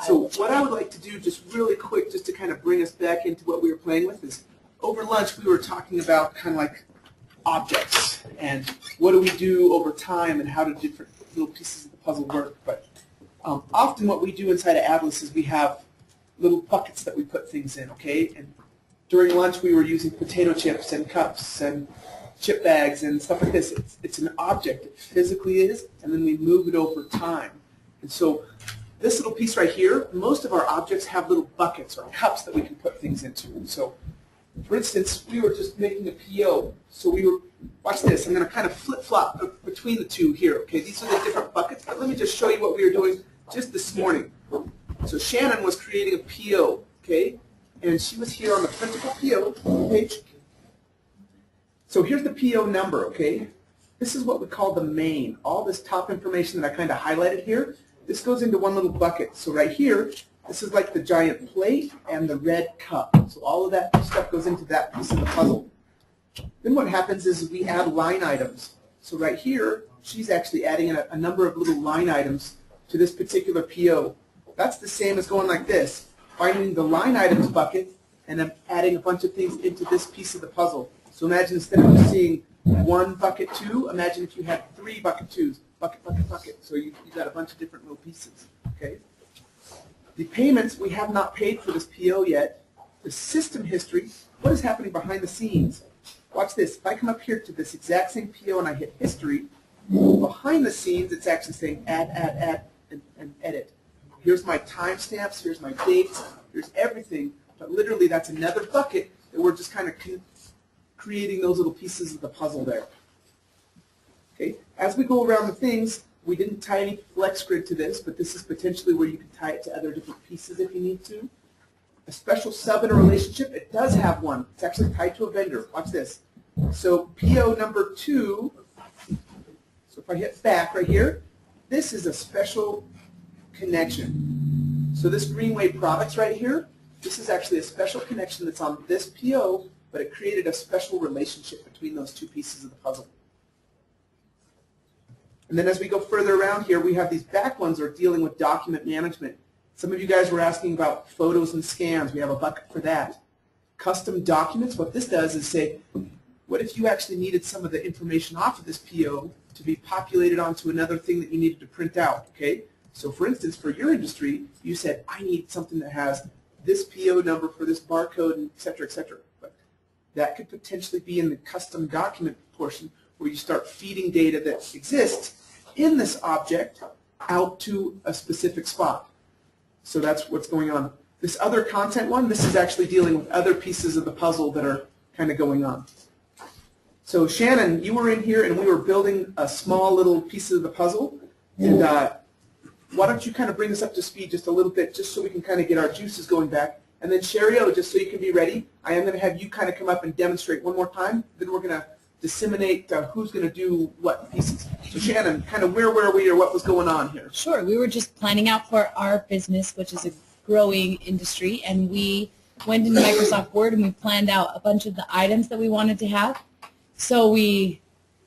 So what I would like to do just really quick, just to kind of bring us back into what we were playing with, is over lunch we were talking about kind of like objects and what do we do over time and how do different little pieces of the puzzle work. But often what we do inside of Adilas is we have little buckets that we put things in, okay? And during lunch we were using potato chips and cups and chip bags and stuff like this. It's an object, it physically is, and then we move it over time. And so this little piece right here, most of our objects have little buckets or cups that we can put things into. So for instance, we were just making a PO. So we were, watch this, I'm going to kind of flip-flop between the two here. Okay, these are the different buckets, but let me just show you what we were doing just this morning. So Shannon was creating a PO, okay, and she was here on the printable PO page. So here's the PO number, okay. This is what we call the main. All this top information that I kind of highlighted here, this goes into one little bucket. So right here, this is like the giant plate and the red cup. So all of that stuff goes into that piece of the puzzle. Then what happens is we add line items. So right here, she's actually adding a number of little line items to this particular PO. That's the same as going like this, finding the line items bucket and then adding a bunch of things into this piece of the puzzle. So imagine instead of just seeing one bucket two, imagine if you had three bucket twos, bucket, bucket, bucket. So you got a bunch of different little pieces, okay? The payments, we have not paid for this PO yet. The system history, what is happening behind the scenes? Watch this. If I come up here to this exact same PO and I hit history, behind the scenes it's actually saying add, and edit. Here's my timestamps, here's my dates, here's everything, but literally that's another bucket that we're just kind of creating those little pieces of the puzzle there. Okay, as we go around the things, we didn't tie any flex grid to this, but this is potentially where you can tie it to other different pieces if you need to. A special sub in a relationship, it does have one. It's actually tied to a vendor. Watch this. So PO number 2, so if I hit back right here, this is a special connection. So this Greenway Products right here, this is actually a special connection that's on this PO, but it created a special relationship between those two pieces of the puzzle. And then as we go further around here, we have these back ones that are dealing with document management. Some of you guys were asking about photos and scans. We have a bucket for that. Custom documents, what this does is say, what if you actually needed some of the information off of this PO to be populated onto another thing that you needed to print out, okay? So for instance, for your industry, you said, I need something that has this PO number for this barcode, and et cetera, et cetera. But that could potentially be in the custom document portion where you start feeding data that exists in this object out to a specific spot. So that's what's going on. This other content one, this is actually dealing with other pieces of the puzzle that are kind of going on. So Shannon, you were in here and we were building a small little piece of the puzzle. And why don't you kind of bring us up to speed just a little bit, just so we can kind of get our juices going back. And then Sherry-O, just so you can be ready, I am going to have you kind of come up and demonstrate one more time. Then we're going to disseminate who's going to do what pieces. So Shannon, kind of where were we or what was going on here? Sure. We were just planning out for our business, which is a growing industry, and we went into Microsoft Word and we planned out a bunch of the items that we wanted to have. So we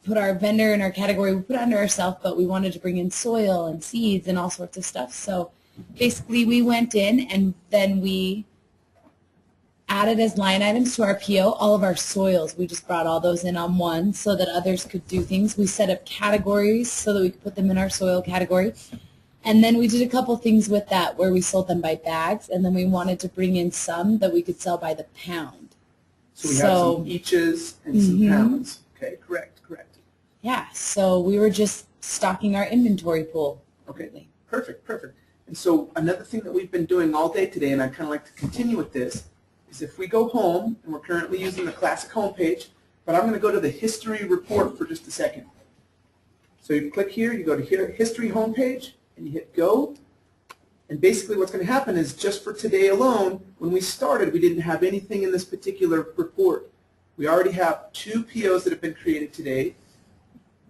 put our vendor in our category, we put it under ourselves, but we wanted to bring in soil and seeds and all sorts of stuff. So basically we went in and then we added as line items to our PO all of our soils. We just brought all those in on one so that others could do things. We set up categories so that we could put them in our soil category. And then we did a couple things with that where we sold them by bags, and then we wanted to bring in some that we could sell by the pound. So we have some eaches and some pounds. Okay, correct. Yeah, so we were just stocking our inventory pool. Okay, perfect. And so another thing that we've been doing all day today, and I'd kind of like to continue with this, is if we go home, and we're currently using the classic home page, but I'm going to go to the history report for just a second. So you click here, you go to here, history homepage, and you hit go. And basically what's going to happen is just for today alone, when we started, we didn't have anything in this particular report. We already have 2 POs that have been created today.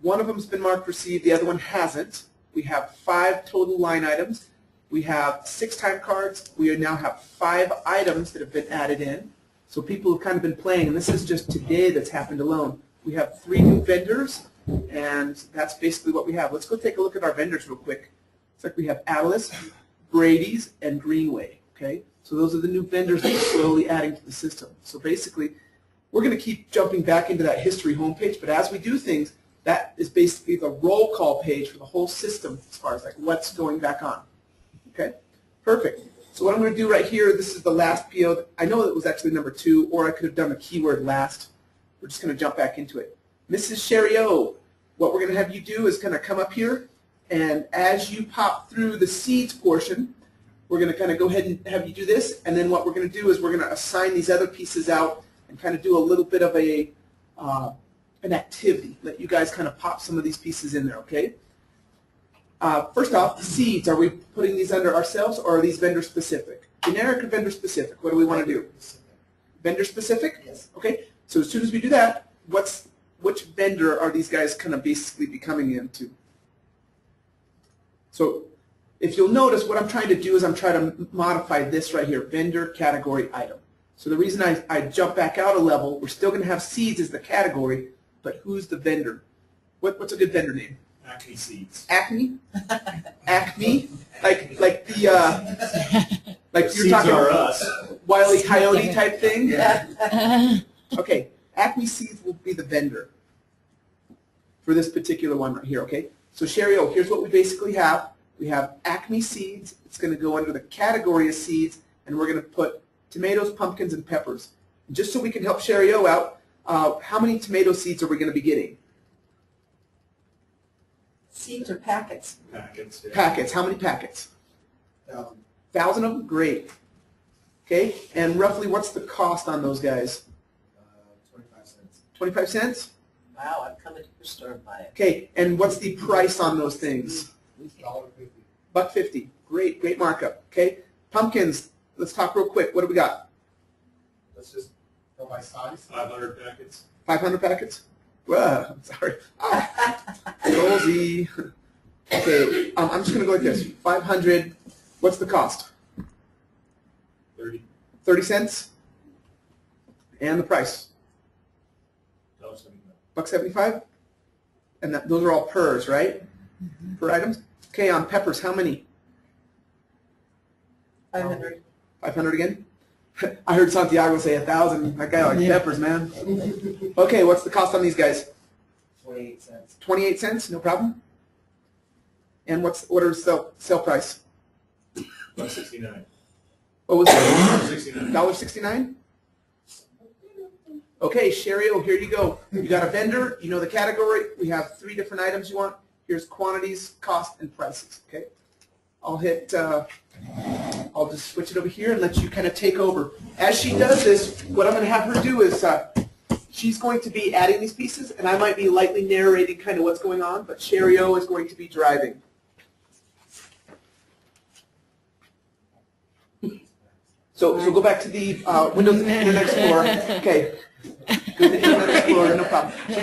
One of them has been marked received, the other one hasn't. We have 5 total line items. We have 6 time cards. We now have 5 items that have been added in. So people have kind of been playing, and this is just today that's happened alone. We have 3 new vendors, and that's basically what we have. Let's go take a look at our vendors real quick. Looks like we have Adilas, Brady's, and Greenway. Okay, so those are the new vendors that we're slowly adding to the system. So basically, we're going to keep jumping back into that history homepage, but as we do things, that is basically the roll call page for the whole system as far as like what's going back on. Okay, perfect. So what I'm going to do right here, this is the last PO. I know it was actually number 2, or I could have done the keyword last. We're just going to jump back into it. Mrs. Sherry O, what we're going to have you do is kind of come up here, and as you pop through the seeds portion, we're going to kind of go ahead and have you do this, and then what we're going to do is we're going to assign these other pieces out and kind of do a little bit of a an activity. Let you guys kind of pop some of these pieces in there, okay? First off, the seeds, are we putting these under ourselves, or are these vendor specific? Generic or vendor specific? What do we want to do? Vendor specific? Yes. Okay, so as soon as we do that, which vendor are these guys kind of basically becoming into? So if you'll notice, what I'm trying to do is I'm trying to modify this right here, vendor category item. So the reason I jump back out a level, we're still going to have seeds as the category, but who's the vendor? What's a good vendor name? Acme Seeds. Acme? Acme? Like the like you're Seeds talking are us. Wile E. Coyote type thing? Uh, Okay, Acme Seeds will be the vendor for this particular one right here, okay? So Sherry O, here's what we basically have. We have Acme Seeds. It's going to go under the category of seeds, and we're going to put tomatoes, pumpkins, and peppers. And just so we can help Sherry O out, how many tomato seeds are we going to be getting? Seeds or packets? Packets. Yeah. Packets. How many packets? 1,000 of them? Great. Okay, and roughly what's the cost on those guys? 25 cents. 25 cents? Wow, I'm coming to your store and buy it. Okay, and what's the price on those things? $1.50. $1.50. Great, great markup. Okay, pumpkins. Let's talk real quick. What do we got? Let's just go by size. 500 packets. 500 packets? Well, I'm sorry. Oh, Rosie. Okay, I'm just going to go like this. 500. What's the cost? 30. 30 cents? And the price? $1.75. $1.75? And those are all pers, right? Per items? Okay, on peppers, how many? 500. 500 again? I heard Santiago say 1,000. That guy likes peppers, man. Okay, what's the cost on these guys? 28 cents. 28 cents, no problem. And what are sale price? $1.69. What was it? $1.69. $1.69? Okay, Sherry, oh, here you go. You got a vendor, you know the category. We have 3 different items you want. Here's quantities, cost, and prices, okay? I'll just switch it over here and let you kind of take over. As she does this, what I'm going to have her do is she's going to be adding these pieces, and I might be lightly narrating kind of what's going on, but Sherry O is going to be driving. So go back to the Windows Internet Explorer. Okay. Go to Internet Explorer, no problem. So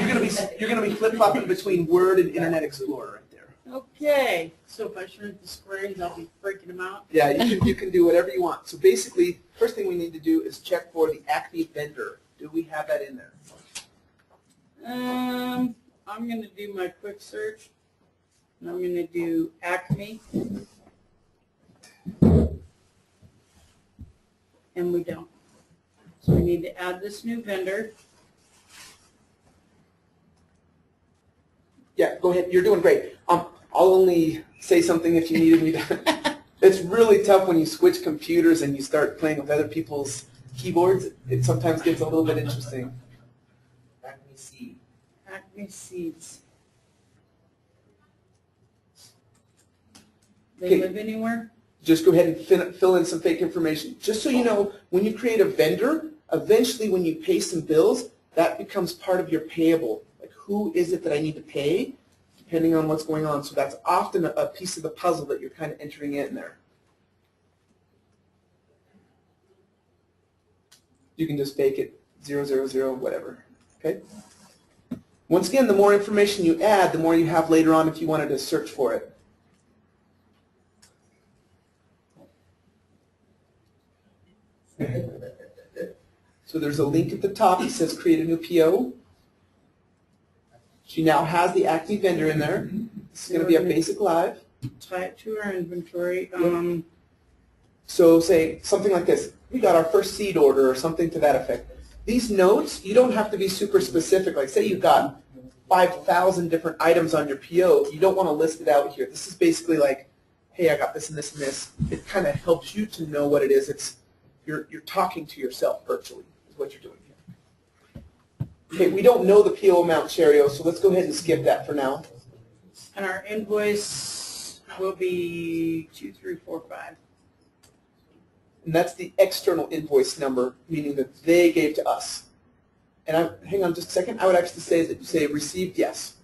you're gonna be flip-flopping between Word and Internet Explorer right there. Okay, so if I shrink the squares, I'll be freaking them out. Yeah, you can do whatever you want. So basically, first thing we need to do is check for the Acme vendor. Do we have that in there? I'm gonna do my quick search, and I'm gonna do Acme. And we don't. So we need to add this new vendor. Yeah, go ahead. You're doing great. I'll only say something if you needed me to. It's really tough when you switch computers and you start playing with other people's keyboards. It sometimes gets a little bit interesting. Acme seed. Acme Seeds. They Okay. live anywhere? Just go ahead and fill in some fake information. Just so you know, when you create a vendor, eventually when you pay some bills, that becomes part of your payable. Like, who is it that I need to pay, depending on what's going on. So that's often a piece of the puzzle that you're kind of entering in there. You can just fake it 000, whatever. Okay? Once again, the more information you add, the more you have later on if you wanted to search for it. So there's a link at the top that says create a new PO. She now has the Acme vendor in there. This is going to be a basic live. Tie it to our inventory. So say something like this, we got our first seed order or something to that effect. These notes, you don't have to be super specific. Like say you've got 5,000 different items on your PO, you don't want to list it out here. This is basically like, hey, I got this and this and this. It kind of helps you to know what it is. You're talking to yourself virtually is what you're doing here. Okay, we don't know the PO amount, Cherio, so let's go ahead and skip that for now. And our invoice will be 2345. And that's the external invoice number, meaning that they gave to us. And hang on just a second, I would actually say that you say received yes.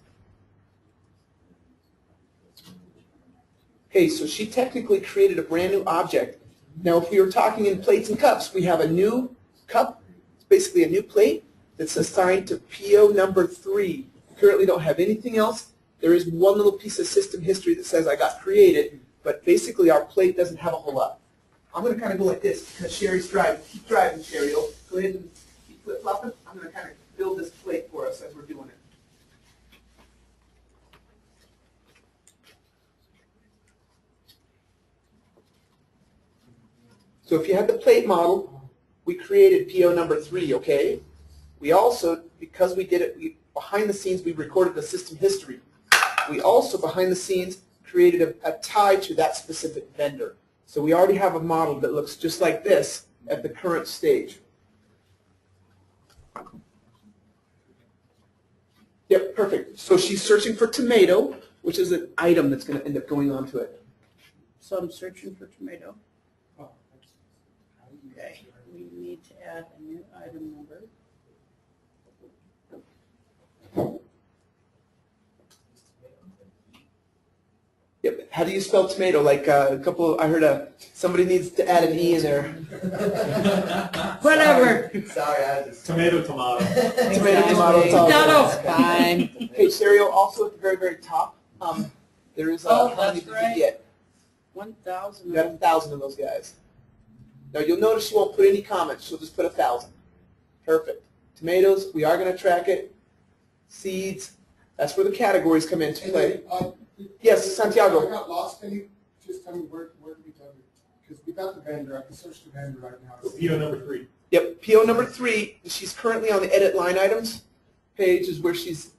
Okay, so she technically created a brand new object. Now if we were talking in plates and cups, we have a new cup, it's basically a new plate that's assigned to PO number 3. We currently don't have anything else. There is one little piece of system history that says I got created, but basically our plate doesn't have a whole lot. I'm going to kind of go like this because Sherry's driving. Keep driving, Sherry. Go ahead and keep flip-flopping. I'm going to kind of build this plate for us as we're doing it. So if you had the plate model, we created PO number 3, okay? We also, because we did it, behind the scenes, we recorded the system history. We also, behind the scenes, created a tie to that specific vendor. So we already have a model that looks just like this at the current stage. Yep, perfect. So she's searching for tomato, which is an item that's going to end up going onto it. So I'm searching for tomato. Okay, we need to add a new item number. Yep. How do you spell tomato? Like I heard somebody needs to add an E in there. Whatever. Sorry, I just. Tomato, tomato. Tomato, tomato, it's all Tomato. good. Fine. Okay, Cherio, also at the very, very top, there is Oh, how many that's did right. you get? 1,000. You got 1,000 of those guys. Now you'll notice she won't put any comments. She'll just put 1,000. Perfect. Tomatoes, we are going to track it. Seeds, that's where the categories come into play. Yes, Santiago. I got lost. Can you just tell me where do we tell you? Because we got the vendor. I can search the vendor right now. PO number 3. Yep, PO number 3, she's currently on the edit line items page is where she's,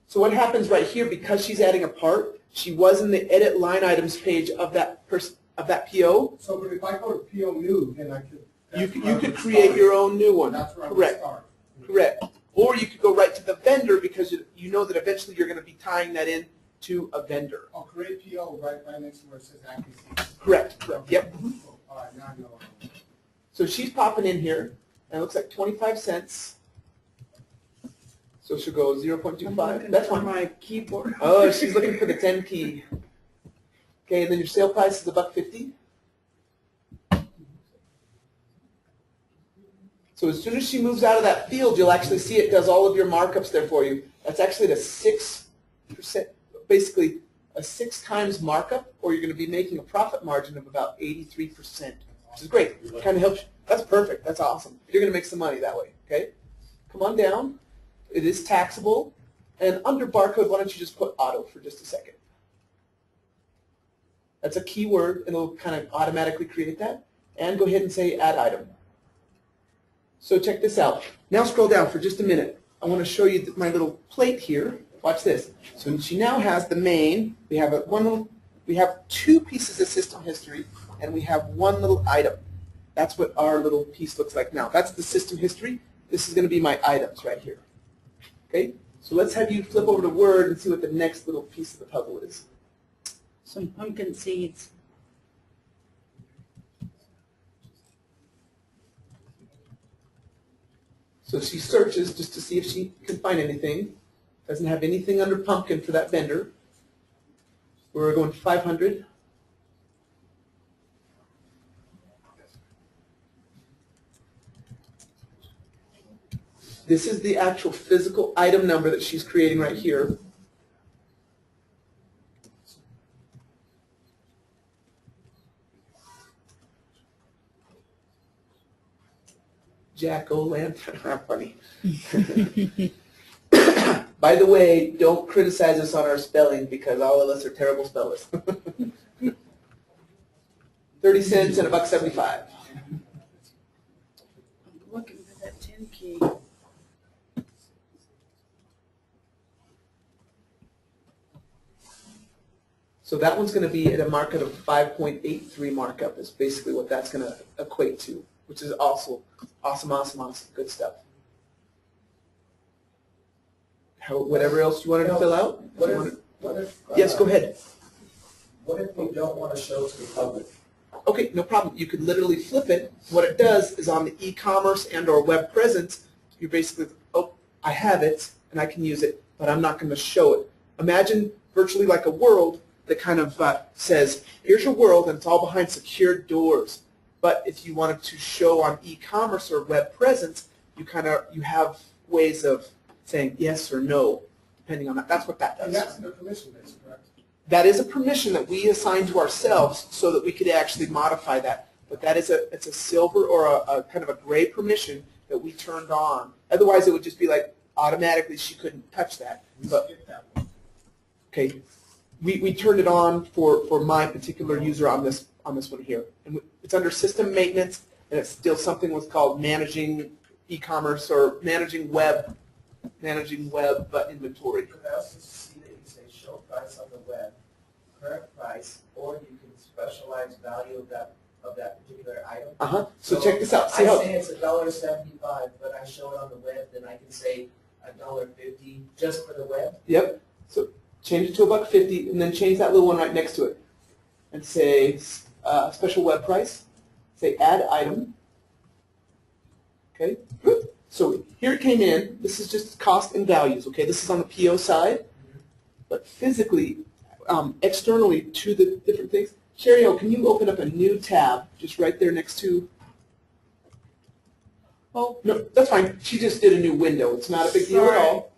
so what happens right here, because she's adding a part, she was in the edit line items page of that PO. So, but if I go to PO new, then I could. You could create your own new one. That's where I would Correct. start. Correct. Or you could go right to the vendor because you know that eventually you're going to be tying that in to a vendor. I'll create PO right next to where it says accuracy. Correct. Correct. Yep. All right, now I know. So she's popping in here, and it looks like 25 cents. So she'll go 0.25. That's on fine. my keyboard. Oh, she's looking for the 10 key. Okay, and then your sale price is $1.50. So as soon as she moves out of that field, you'll actually see it does all of your markups there for you. That's actually the 6%, basically a 6 times markup, or you're going to be making a profit margin of about 83%, which is great. Kind of helps. That's perfect. That's awesome. You're going to make some money that way. Okay, come on down. It is taxable, and under barcode, why don't you just put auto for just a second? That's a keyword, and it'll kind of automatically create that. And go ahead and say add item. So check this out. Now scroll down for just a minute. I want to show you my little plate here. Watch this. So she now has the main. We have we have 2 pieces of system history, and we have 1 little item. That's what our little piece looks like now. That's the system history. This is going to be my items right here. Okay. So let's have you flip over to Word and see what the next little piece of the puzzle is. Some pumpkin seeds. So she searches just to see if she can find anything. Doesn't have anything under pumpkin for that vendor. We're going to 500. This is the actual physical item number that she's creating right here. Jack-o'-lantern. How funny. By the way, don't criticize us on our spelling because all of us are terrible spellers. 30 30 cents and $1.75. I'm looking for that 10 key. So that one's going to be at a markup of 5.83 markup is basically what that's going to equate to, which is also awesome, good stuff. Whatever else you wanted to fill out? Yes, go ahead. What if we don't want to show to the public? Okay, no problem. You could literally flip it. What it does is on the e-commerce and or web presence, you basically, oh, I have it and I can use it, but I'm not going to show it. Imagine virtually like a world that kind of says, here's your world and it's all behind secured doors. But if you wanted to show on e-commerce or web presence, you have ways of saying yes or no, depending on that. That's what that does. And that's the permission base, correct? That is a permission that we assign to ourselves so that we could actually modify that. But that is it's a silver or a kind of a gray permission that we turned on. Otherwise, it would just be like automatically she couldn't touch that. But, okay, we turned it on for my particular user on this one here, and it's under system maintenance, and it's still something what's called managing e-commerce or managing web inventory. But I also see that you say show price on the web, current price, or you can specialize value of that particular item. So check this out. I say it's $1.75, but I show it on the web, then I can say $1.50 just for the web. Yep. So change it to $1.50, and then change that little one right next to it, and say special web price. Say add item. Okay. So here it came in. This is just cost and values. Okay. This is on the PO side, but physically, externally to the different things. Cherio, can you open up a new tab just right there next to? Oh no, that's fine. She just did a new window. It's not a big deal at all.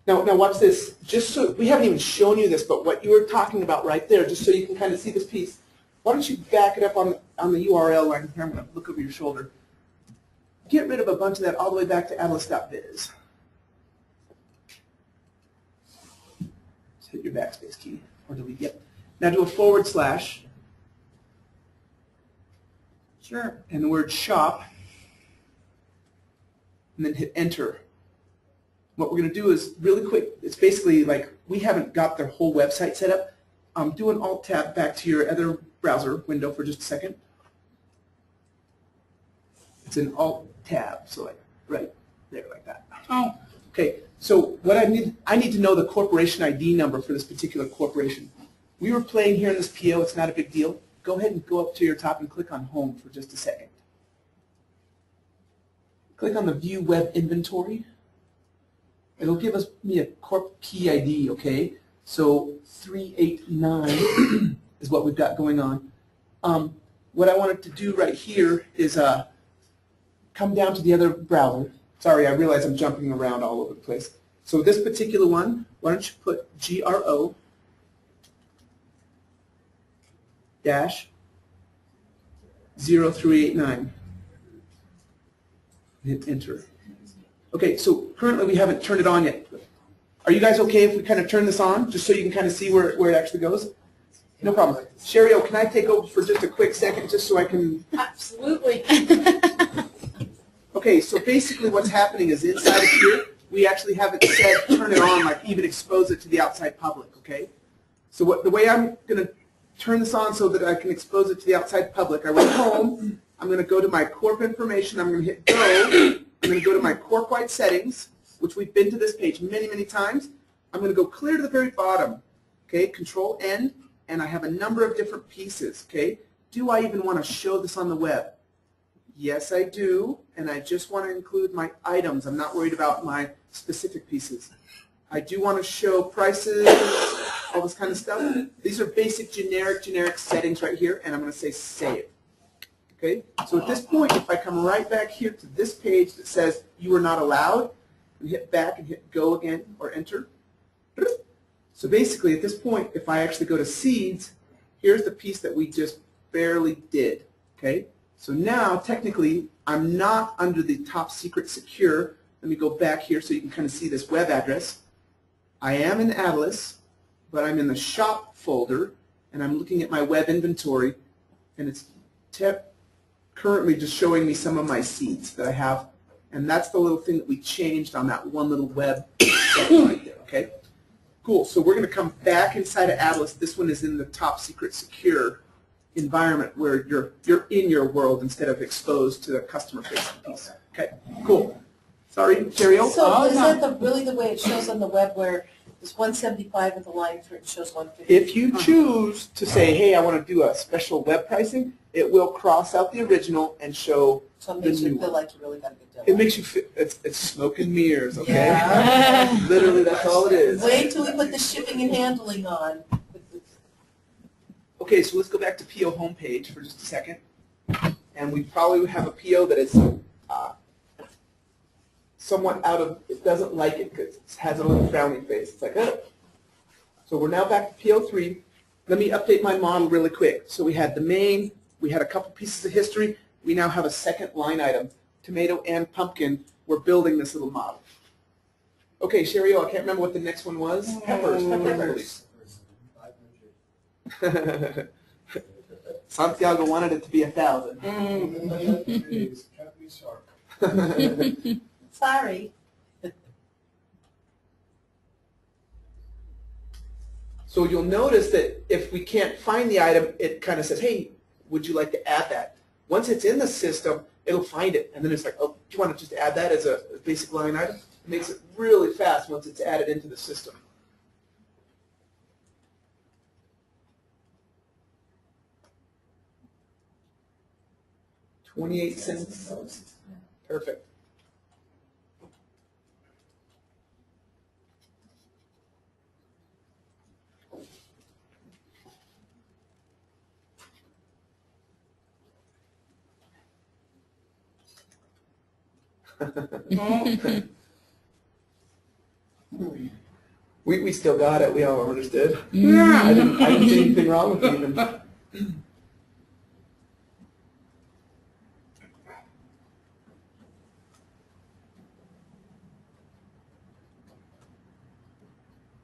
Now watch this. Just so we haven't even shown you this, but what you were talking about right there, just so you can kind of see this piece. Why don't you back it up on the URL line here? I'm going to look over your shoulder. Get rid of a bunch of that all the way back to Adilas.biz. Just hit your backspace key or delete. Yep. Now do a /. Sure. And the word shop, and then hit enter. What we're going to do is really quick. It's basically like we haven't got their whole website set up. Do an Alt-Tab back to your other browser window for just a second. It's an Alt-Tab, so like right there, like that. Oh. Okay, so what I need to know the corporation ID number for this particular corporation. We were playing here in this PO. It's not a big deal. Go ahead and go up to your top and click on Home for just a second. Click on the View Web Inventory. It'll give me a corp PID, okay? So 389 is what we've got going on. What I wanted to do right here is come down to the other browser. Sorry, I realize I'm jumping around all over the place. So this particular one, why don't you put GRO -0389. Hit enter. Okay, so currently we haven't turned it on yet. Are you guys okay if we kind of turn this on, just so you can kind of see where it actually goes? No problem. Cherio, can I take over for just a quick second, just so I can... Absolutely. Okay, so basically what's happening is inside of here, we actually haven't said turn it on, like even expose it to the outside public, okay? So the way I'm going to turn this on so that I can expose it to the outside public, I went home, I'm going to go to my corp information, I'm going to hit go, I'm going to go to my corp-wide settings, which we've been to this page many, many times. I'm going to go clear to the very bottom, okay, Control-N, and I have a number of different pieces, okay? Do I even want to show this on the web? Yes, I do, and I just want to include my items. I'm not worried about my specific pieces. I do want to show prices, all this kind of stuff. These are basic generic settings right here, and I'm going to say save. Okay? So at this point, if I come right back here to this page that says you are not allowed, and hit back and hit go again or enter. So basically at this point, if I actually go to seeds, here's the piece that we just barely did. Okay? So now technically I'm not under the top secret secure. Let me go back here so you can kind of see this web address. I am in Adilas, but I'm in the shop folder and I'm looking at my web inventory. and it's currently just showing me some of my seeds that I have, and that's the little thing that we changed on that one little web button right there, okay? Cool, so we're going to come back inside of Adilas. This one is in the top secret secure environment where you're in your world instead of exposed to the customer-facing piece. Okay, cool. Sorry, Cheryl? So is that really the way it shows on the web where it's 175 with the line through it shows 150? If you choose to say, hey, I want to do a special web pricing, it will cross out the original and show So it the makes you new feel one. like you really got a good deal. It makes you feel, it's smoke and mirrors, okay? Yeah. Literally, that's all it is. Wait till we put the shipping and handling on. Okay, so let's go back to PO homepage for just a second. And we probably have a PO that is somewhat out of, it doesn't like it because it has a little frowning face. It's like, oh. So we're now back to PO3. Let me update my model really quick. So we had the main, we had a couple pieces of history. We now have a second line item, tomato and pumpkin. We're building this little model. Okay, Sherry, I can't remember what the next one was. Peppers, peppers. Santiago wanted it to be 1,000. Can't be sharp. Sorry. So you'll notice that if we can't find the item, it kind of says, hey, would you like to add that? Once it's in the system, it'll find it. And then it's like, oh, do you want to just add that as a basic line item? It makes it really fast once it's added into the system. $0.28. Perfect. We still got it. We all understood. Yeah. I didn't see anything wrong with it even.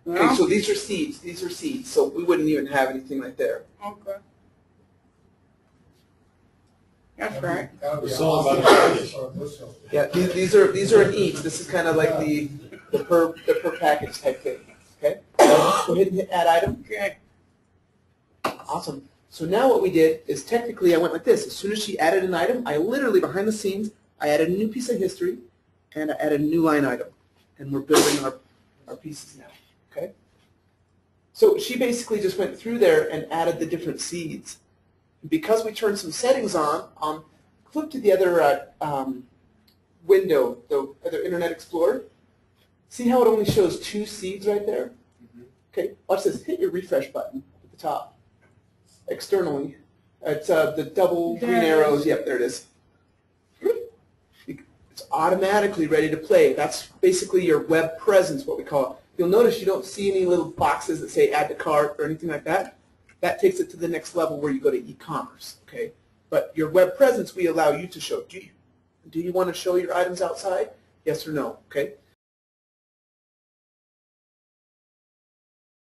Okay, so these are seeds. These are seeds. So we wouldn't even have anything right there. Okay. That's right. That would be It's all about awesome. Or a bushel. Yeah, these are in each. This is kind of like the per package type thing. Okay. Go ahead and hit add item. Okay. Awesome. So now what we did is technically I went like this. As soon as she added an item, I literally behind the scenes I added a new piece of history and I added a new line item, and we're building our pieces now. Okay. So she basically just went through there and added the different seeds. Because we turned some settings on, flip to the other window, the other Internet Explorer. See how it only shows 2 seeds right there? Okay, watch this. Hit your refresh button at the top. Externally. It's the double green arrows. Yep, there it is. It's automatically ready to play. That's basically your web presence, what we call it. You'll notice you don't see any little boxes that say add to cart or anything like that. That takes it to the next level where you go to e-commerce, okay? But your web presence, we allow you to show. Do you want to show your items outside? Yes or no, okay?